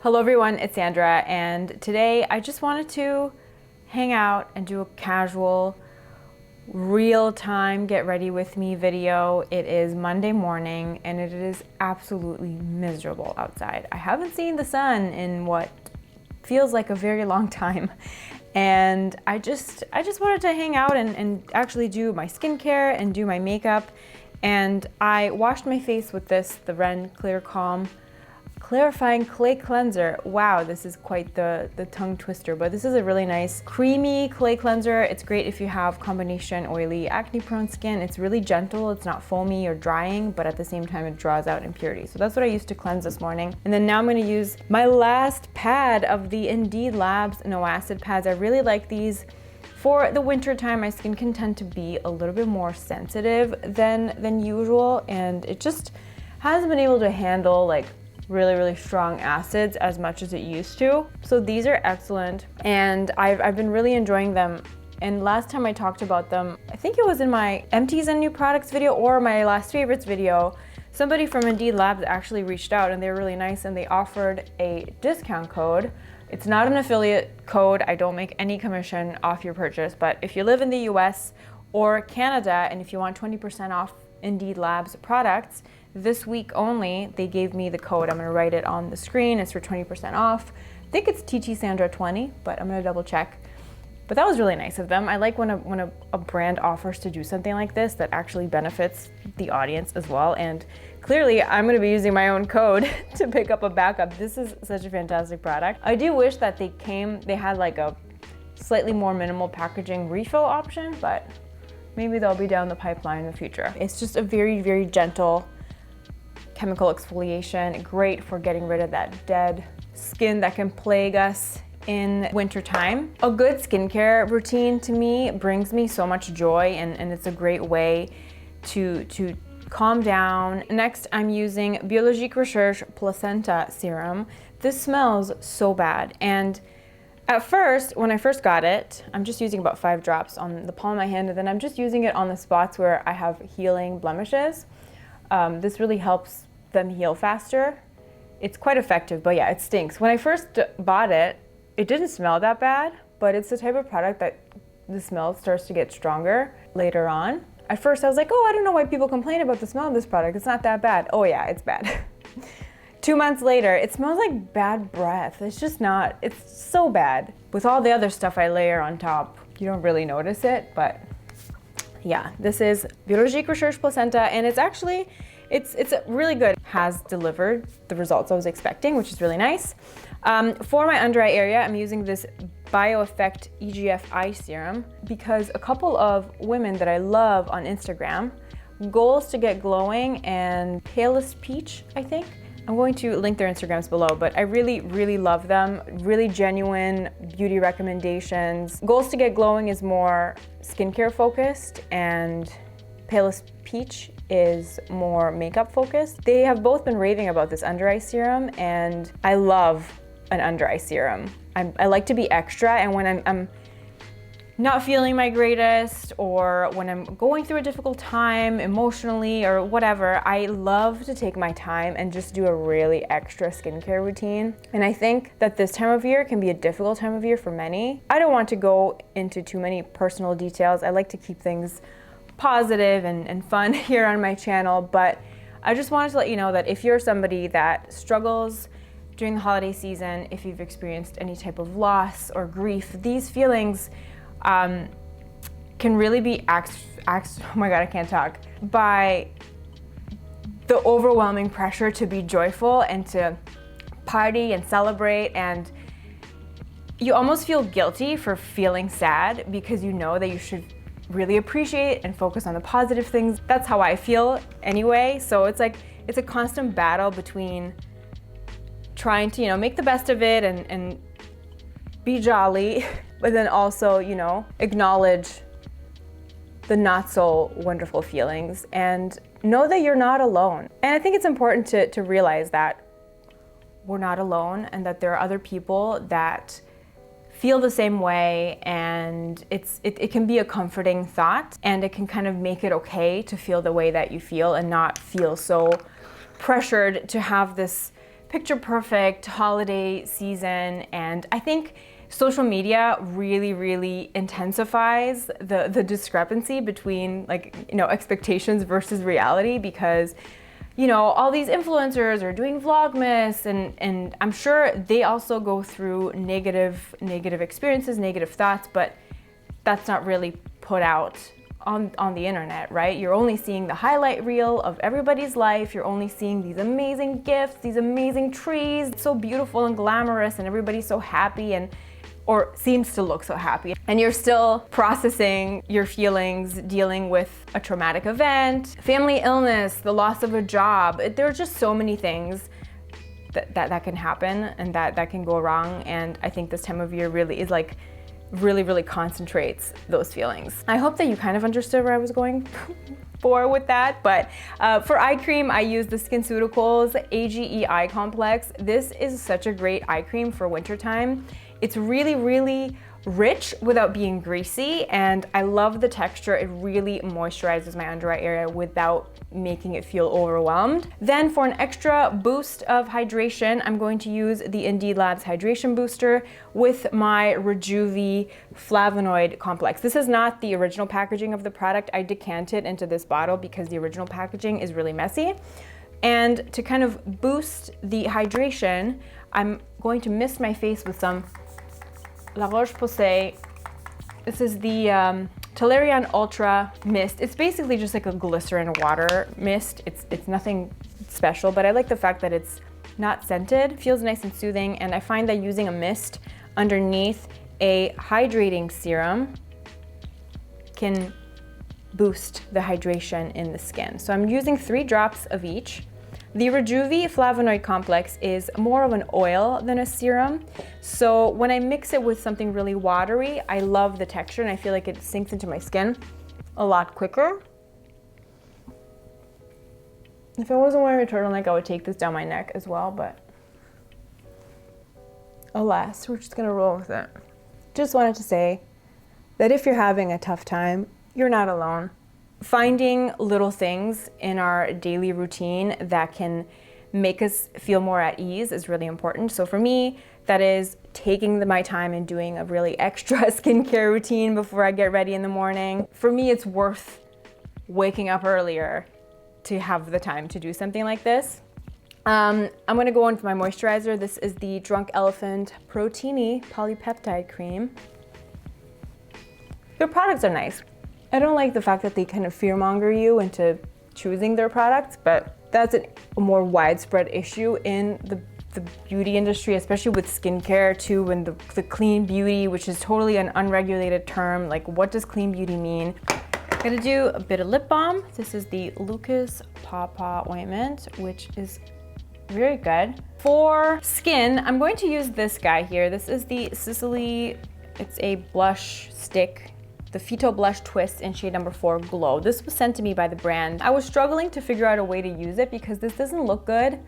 Hello everyone, it's Sandra, and today I just wanted to hang out and do a casual, real-time get ready with me video. It is Monday morning and it is absolutely miserable outside. I haven't seen the sun in what feels like a very long time. And I just wanted to hang out and actually do my skincare and do my makeup. And I washed my face with this, the Ren Clear Calm Clarifying Clay Cleanser. Wow, this is quite the tongue twister, but this is a really nice creamy clay cleanser. It's great if you have combination oily, acne prone skin. It's really gentle, it's not foamy or drying, but at the same time it draws out impurities. So that's what I used to cleanse this morning. And then now I'm gonna use my last pad of the Indeed Labs No Acid pads. I really like these. For the winter time, my skin can tend to be a little bit more sensitive than usual, and it just hasn't been able to handle like really strong acids as much as it used to. So these are excellent, and I've been really enjoying them. And last time I talked about them, I think it was in my empties and new products video or my last favorites video, somebody from Indeed Labs actually reached out and they were really nice and they offered a discount code. It's not an affiliate code. I don't make any commission off your purchase, but if you live in the US or Canada and if you want 20% off Indeed Labs products, this week only, they gave me the code. I'm gonna write it on the screen. It's for 20% off. I think it's ttsandra 20, but I'm gonna double check. But that was really nice of them. I like when a brand offers to do something like this that actually benefits the audience as well. And clearly, I'm gonna be using my own code to pick up a backup. This is such a fantastic product. I do wish that they had like a slightly more minimal packaging refill option, but maybe they'll be down the pipeline in the future. It's just a very gentle chemical exfoliation, great for getting rid of that dead skin that can plague us in winter time. A good skincare routine to me brings me so much joy, and it's a great way to calm down. Next, I'm using Biologique Recherche Placenta Serum. This smells so bad, and at first, when I first got it, I'm just using about 5 drops on the palm of my hand, and then I'm just using it on the spots where I have healing blemishes. This really helps them heal faster. It's quite effective, but yeah, it stinks. When I first bought it, it didn't smell that bad, but it's the type of product that the smell starts to get stronger later on. At first I was like, oh, I don't know why people complain about the smell of this product. It's not that bad. Oh yeah, it's bad. 2 months later, it smells like bad breath. It's just not, it's so bad. With all the other stuff I layer on top, you don't really notice it, but yeah, this is Biologique Recherche Placenta, and it's actually, it's really good. Has delivered the results I was expecting, which is really nice. For my under eye area, I'm using this Bioeffect EGF eye serum because a couple of women that I love on Instagram, Goals to Get Glowing and Palest Peach, I think. I'm going to link their Instagrams below, but I really love them. Really genuine beauty recommendations. Goals to Get Glowing is more skincare focused, and Palest Peach is more makeup focused. They have both been raving about this under eye serum, and I love an under eye serum. I like to be extra, and when I'm not feeling my greatest, or when I'm going through a difficult time emotionally or whatever, I love to take my time and just do a really extra skincare routine. And I think that this time of year can be a difficult time of year for many. I don't want to go into too many personal details. I like to keep things positive and fun here on my channel, but I just wanted to let you know that if you're somebody that struggles during the holiday season, if you've experienced any type of loss or grief, these feelings can really be oh my god, I can't talk, by the overwhelming pressure to be joyful and to party and celebrate, and you almost feel guilty for feeling sad because you know that you should really appreciate and focus on the positive things. That's how I feel anyway. So it's like, it's a constant battle between trying to, you know, make the best of it and be jolly, but then also, you know, acknowledge the not so wonderful feelings and know that you're not alone. And I think it's important to realize that we're not alone and that there are other people that feel the same way, and it can be a comforting thought, and it can kind of make it okay to feel the way that you feel and not feel so pressured to have this picture perfect holiday season, and I think social media really intensifies the discrepancy between, like, you know, expectations versus reality, because, you know, all these influencers are doing Vlogmas, and I'm sure they also go through negative experiences, negative thoughts, but that's not really put out on the internet, right? You're only seeing the highlight reel of everybody's life. You're only seeing these amazing gifts, these amazing trees. It's so beautiful and glamorous, and everybody's so happy, and or seems to look so happy. And you're still processing your feelings, dealing with a traumatic event, family illness, the loss of a job. There are just so many things that can happen and that can go wrong. And I think this time of year really is like, really concentrates those feelings. I hope that you kind of understood where I was going for with that, but for eye cream, I use the Skinceuticals A.G.E eye complex. This is such a great eye cream for wintertime. It's really rich without being greasy, and I love the texture. It really moisturizes my under eye area without making it feel overwhelmed. Then for an extra boost of hydration, I'm going to use the Indeed Labs Hydration Booster with my Rejuve Flavonoid Complex. This is not the original packaging of the product. I decanted into this bottle because the original packaging is really messy. And to kind of boost the hydration, I'm going to mist my face with some La Roche-Posay. This is the Toleriane Ultra Mist. It's basically just like a glycerin water mist. It's nothing special, but I like the fact that it's not scented. It feels nice and soothing, and I find that using a mist underneath a hydrating serum can boost the hydration in the skin. So I'm using 3 drops of each. The Rejuve Flavonoid Complex is more of an oil than a serum. So when I mix it with something really watery, I love the texture and I feel like it sinks into my skin a lot quicker. If I wasn't wearing a turtleneck, I would take this down my neck as well, but alas, we're just gonna roll with it. Just wanted to say that if you're having a tough time, you're not alone. Finding little things in our daily routine that can make us feel more at ease is really important. So for me, that is taking my time and doing a really extra skincare routine before I get ready in the morning. For me, it's worth waking up earlier to have the time to do something like this. I'm gonna go on to my moisturizer. This is the Drunk Elephant Proteiny Polypeptide Cream. Their products are nice. I don't like the fact that they kind of fearmonger you into choosing their products, but that's a more widespread issue in the beauty industry, especially with skincare too, and the clean beauty, which is totally an unregulated term. Like, what does clean beauty mean? I'm gonna do a bit of lip balm. This is the Lucas Paw ointment, which is very good. For skin, I'm going to use this guy here. This is the Sicily, it's a blush stick, the Phyto Blush Twist in shade number 4 Glow. This was sent to me by the brand. I was struggling to figure out a way to use it because this doesn't look good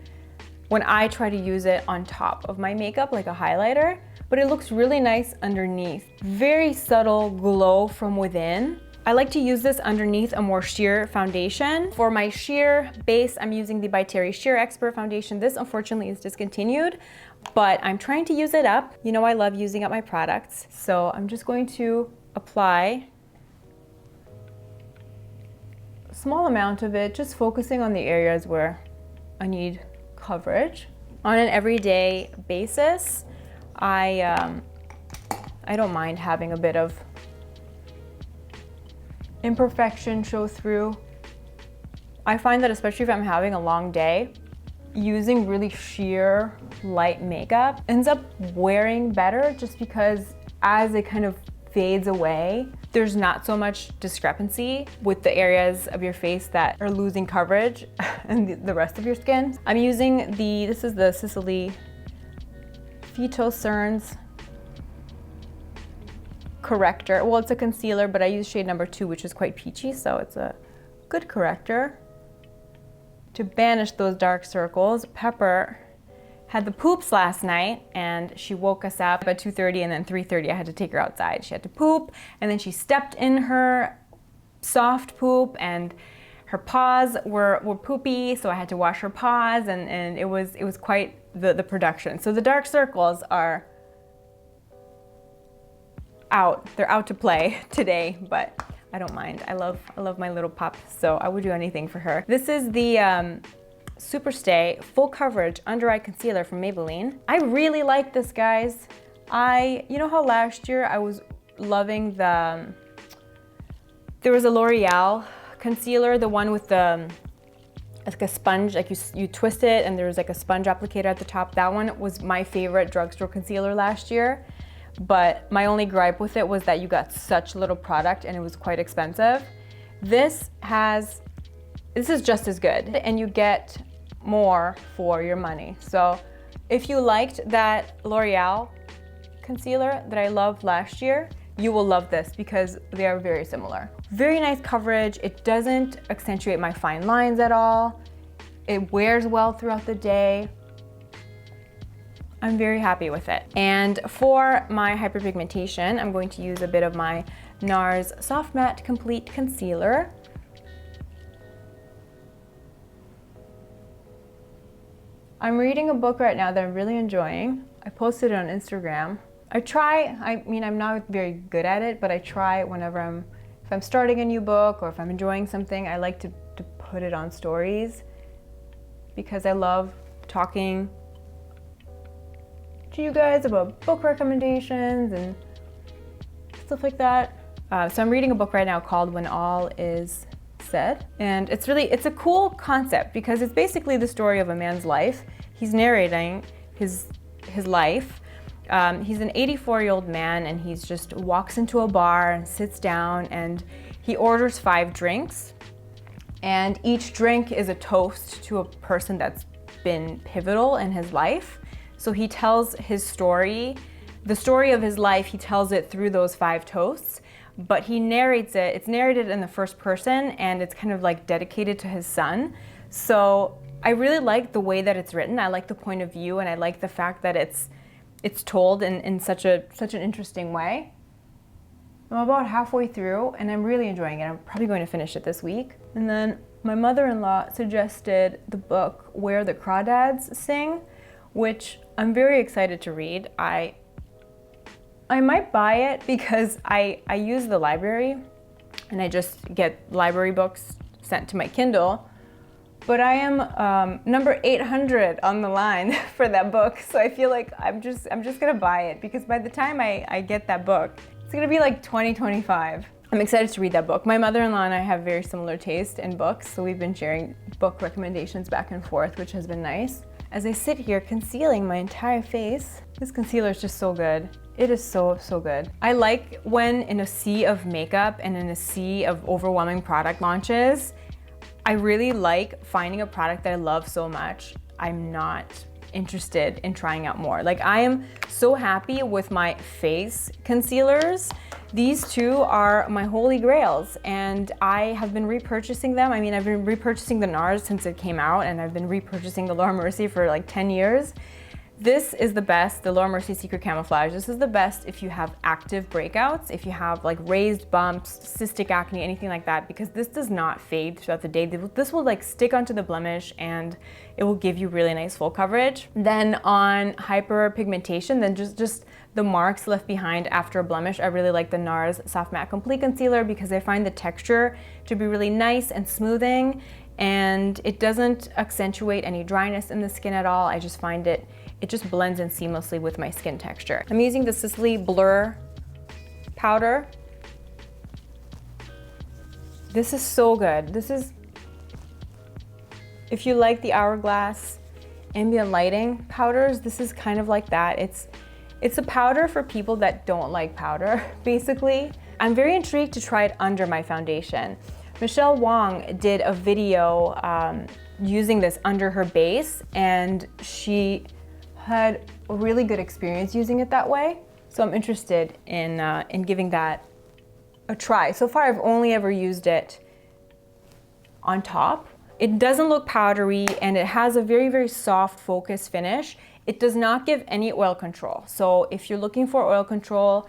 when I try to use it on top of my makeup like a highlighter, but it looks really nice underneath. Very subtle glow from within. I like to use this underneath a more sheer foundation. For my sheer base, I'm using the By Terry Sheer Expert Foundation. This unfortunately is discontinued, but I'm trying to use it up. You know I love using up my products, so I'm just going to apply a small amount of it, just focusing on the areas where I need coverage. On an everyday basis, I don't mind having a bit of imperfection show through. I find that especially if I'm having a long day, using really sheer light makeup ends up wearing better just because as it kind of fades away, there's not so much discrepancy with the areas of your face that are losing coverage and the rest of your skin. I'm using this is the Sicily Phyto Cerns corrector. Well, it's a concealer, but I use shade number 2, which is quite peachy, so it's a good corrector to banish those dark circles. Pepper had the poops last night and she woke us up at 2:30, and then 3:30 I had to take her outside. She had to poop, and then she stepped in her soft poop and her paws were poopy, so I had to wash her paws, and it was quite the production. So the dark circles are out. They're out to play today, but I don't mind. I love my little pup, so I would do anything for her. This is the SuperStay Full Coverage Under Eye Concealer from Maybelline. I really like this, guys. You know how last year I was loving there was a L'Oreal concealer, the one with the like a sponge, like you twist it and there was like a sponge applicator at the top. That one was my favorite drugstore concealer last year. But my only gripe with it was that you got such little product and it was quite expensive. This is just as good and you get more for your money. So if you liked that L'Oreal concealer that I loved last year, you will love this because they are very similar. Very nice coverage. It doesn't accentuate my fine lines at all. It wears well throughout the day. I'm very happy with it. And for my hyperpigmentation, I'm going to use a bit of my NARS Soft Matte Complete Concealer. I'm reading a book right now that I'm really enjoying. I posted it on Instagram. I mean, I'm not very good at it, but I try whenever if I'm starting a new book or if I'm enjoying something, I like to put it on stories because I love talking to you guys about book recommendations and stuff like that. So I'm reading a book right now called When All Is Said, and it's a cool concept because it's basically the story of a man's life. He's narrating his life. He's an 84-year-old man and he's just walks into a bar and sits down and he orders 5 drinks, and each drink is a toast to a person that's been pivotal in his life. So he tells his story, the story of his life, he tells it through those 5 toasts, but he narrates it. It's narrated in the first person and it's kind of like dedicated to his son. So I really like the way that it's written. I like the point of view and I like the fact that it's told in such an interesting way. I'm about halfway through and I'm really enjoying it. I'm probably going to finish it this week. And then my mother-in-law suggested the book Where the Crawdads Sing, which I'm very excited to read. I might buy it because I use the library and I just get library books sent to my Kindle. But I am number 800 on the line for that book, so I feel like I'm just gonna buy it because by the time I get that book, it's gonna be like 2025. I'm excited to read that book. My mother-in-law and I have very similar taste in books, so we've been sharing book recommendations back and forth, which has been nice. As I sit here concealing my entire face, this concealer is just so good. It is so good. I like when in a sea of makeup and in a sea of overwhelming product launches, I really like finding a product that I love so much, I'm not interested in trying out more. Like, I am so happy with my face concealers. These two are my holy grails and I have been repurchasing them. I mean, I've been repurchasing the NARS since it came out and I've been repurchasing the Laura Mercier for like 10 years. This is the best, the Laura Mercier Secret Camouflage. This is the best if you have active breakouts, if you have like raised bumps, cystic acne, anything like that, because this does not fade throughout the day. This will like stick onto the blemish and it will give you really nice full coverage. Then on hyperpigmentation, then just the marks left behind after a blemish, I really like the NARS Soft Matte Complete Concealer because I find the texture to be really nice and smoothing and it doesn't accentuate any dryness in the skin at all. I just find it just blends in seamlessly with my skin texture. I'm using the Sicily Blur powder. This is so good. If you like the Hourglass ambient lighting powders, this is kind of like that. It's a powder for people that don't like powder, basically. I'm very intrigued to try it under my foundation. Michelle Wong did a video using this under her base and she had a really good experience using it that way. So I'm interested in giving that a try. So far I've only ever used it on top. It doesn't look powdery and it has a very soft focus finish. It does not give any oil control. So if you're looking for oil control,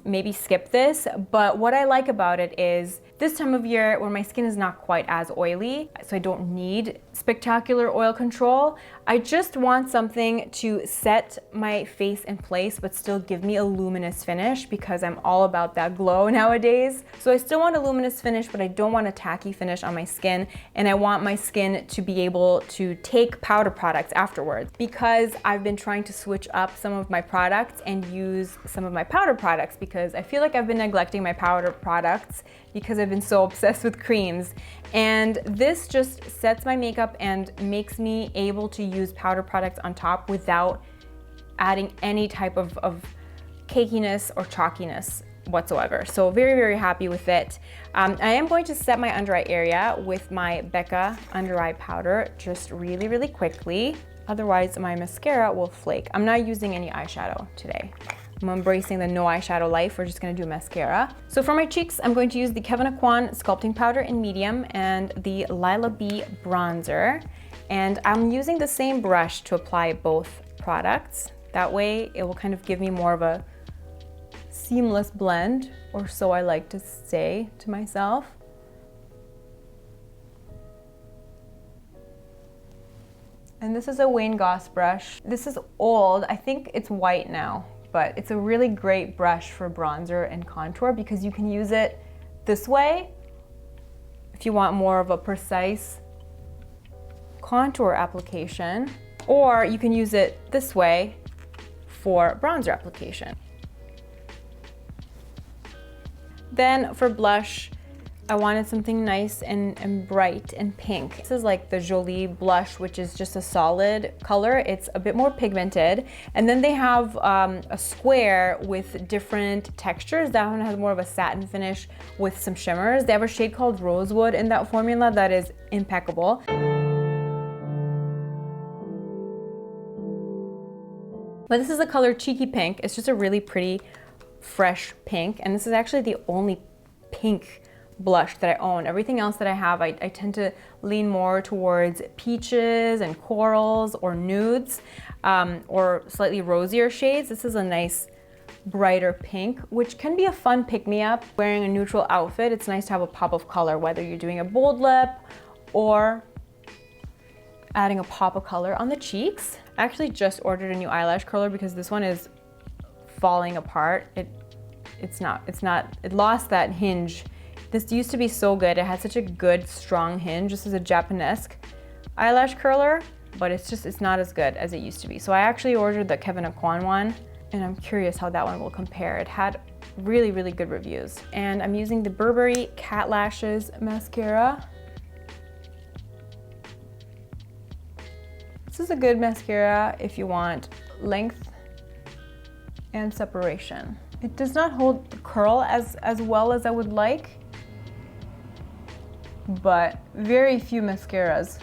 maybe skip this. But what I like about it is this time of year when my skin is not quite as oily, so I don't need spectacular oil control, I just want something to set my face in place but still give me a luminous finish, because I'm all about that glow nowadays. So I still want a luminous finish, but I don't want a tacky finish on my skin, and I want my skin to be able to take powder products afterwards, because I've been trying to switch up some of my products and use some of my powder products, because I feel like I've been neglecting my powder products because I've been so obsessed with creams. And this just sets my makeup and makes me able to use powder products on top without adding any type of cakiness or chalkiness whatsoever. So very, very happy with it. I am going to set my under eye area with my Becca under eye powder just really, really quickly. Otherwise my mascara will flake. I'm not using any eyeshadow today. I'm embracing the no eyeshadow life. We're just gonna do mascara. So for my cheeks, I'm going to use the Kevyn Aucoin sculpting powder in medium and the Lila B bronzer. And I'm using the same brush to apply both products. That way it will kind of give me more of a seamless blend, or so I like to say to myself. And this is a Wayne Goss brush. This is old, I think it's white now, but it's a really great brush for bronzer and contour because you can use it this way if you want more of a precise contour application, or you can use it this way for bronzer application. Then for blush, I wanted something nice and bright and pink. This is like the Joli blush, which is just a solid color. It's a bit more pigmented. And then they have a square with different textures. That one has more of a satin finish with some shimmers. They have a shade called Rosewood in that formula that is impeccable. But this is the color Cheeky Pink. It's just a really pretty, fresh pink. And this is actually the only pink blush that I own. Everything else that I have, I tend to lean more towards peaches and corals or nudes, or slightly rosier shades. This is a nice brighter pink, which can be a fun pick-me-up. Wearing a neutral outfit, it's nice to have a pop of color, whether you're doing a bold lip or adding a pop of color on the cheeks. I actually just ordered a new eyelash curler because this one is falling apart. It lost that hinge. This used to be so good. It had such a good, strong hinge. This is a Japanesque eyelash curler, but it's not as good as it used to be. So I actually ordered the Kevyn Aucoin one, and I'm curious how that one will compare. It had really, really good reviews. And I'm using the Burberry Cat Lashes mascara. This is a good mascara if you want length and separation. It does not hold the curl as well as I would like, but very few mascaras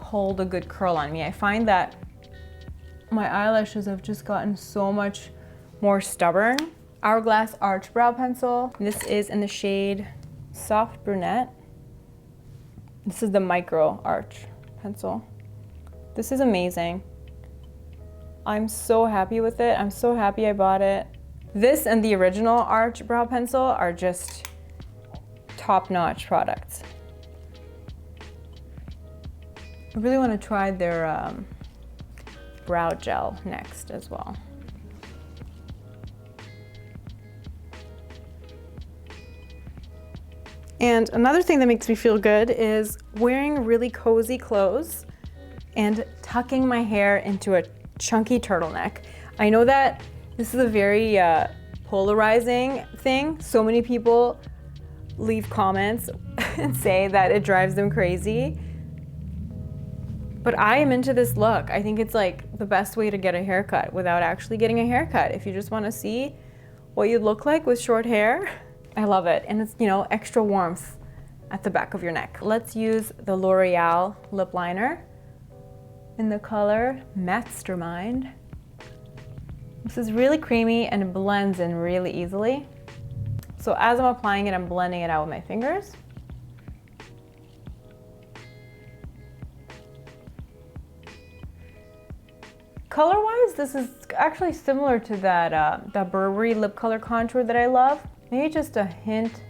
hold a good curl on me. I find that my eyelashes have just gotten so much more stubborn. Hourglass Arch Brow Pencil. This is in the shade Soft Brunette. This is the Micro Arch Pencil. This is amazing. I'm so happy with it. I'm so happy I bought it. This and the original Arch Brow Pencil are just top-notch products. I really want to try their brow gel next as well. And another thing that makes me feel good is wearing really cozy clothes and tucking my hair into a chunky turtleneck. I know that this is a very polarizing thing. So many people leave comments and say that it drives them crazy. But I am into this look. I think it's like the best way to get a haircut without actually getting a haircut. If you just want to see what you look like with short hair, I love it. And it's, you know, extra warmth at the back of your neck. Let's use the L'Oreal lip liner in the color Matte-stermind. This is really creamy and it blends in really easily. So as I'm applying it, I'm blending it out with my fingers. Color-wise, this is actually similar to that Burberry lip color contour that I love. Maybe just a hint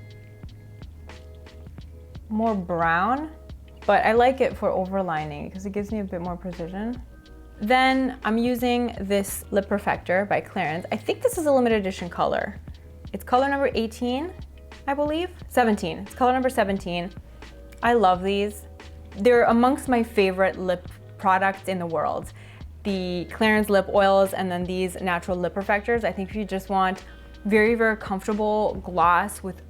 more brown, but I like it for overlining because it gives me a bit more precision. Then I'm using this lip perfector by Clarins. I think this is a limited edition color. It's color number 18, I believe. 17, it's color number 17. I love these. They're amongst my favorite lip products in the world. The Clarins lip oils and then these natural lip perfectors. I think if you just want very, very comfortable gloss with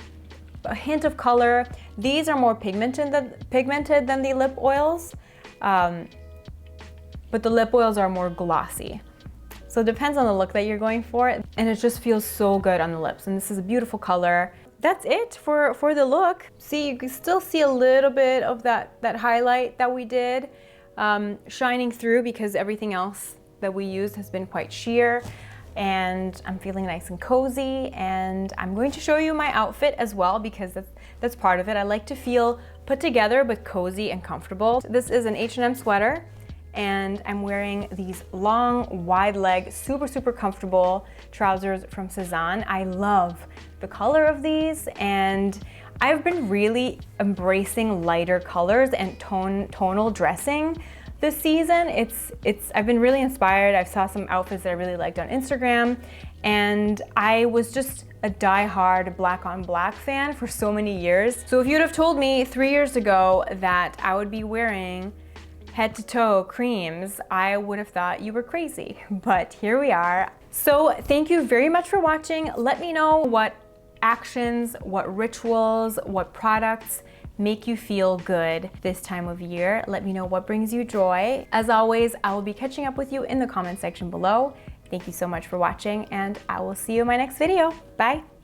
a hint of color. These are more pigmented than the lip oils, but the lip oils are more glossy. So it depends on the look that you're going for, and it just feels so good on the lips. And this is a beautiful color. That's it for the look. See, you can still see a little bit of that highlight that we did shining through because everything else that we used has been quite sheer. And I'm feeling nice and cozy, and I'm going to show you my outfit as well because that's part of it. I like to feel put together but cozy and comfortable. This is an H&M sweater, and I'm wearing these long, wide leg, super, super comfortable trousers from Sézane. I love the color of these, and I've been really embracing lighter colors and tonal dressing this season. I've been really inspired. I saw some outfits that I really liked on Instagram, and I was just a die-hard black on black fan for so many years. So if you'd have told me 3 years ago that I would be wearing head to toe creams, I would have thought you were crazy, but here we are. So thank you very much for watching. Let me know what actions, what rituals, what products make you feel good this time of year. Let me know what brings you joy. As always, I will be catching up with you in the comment section below. Thank you so much for watching, and I will see you in my next video. Bye.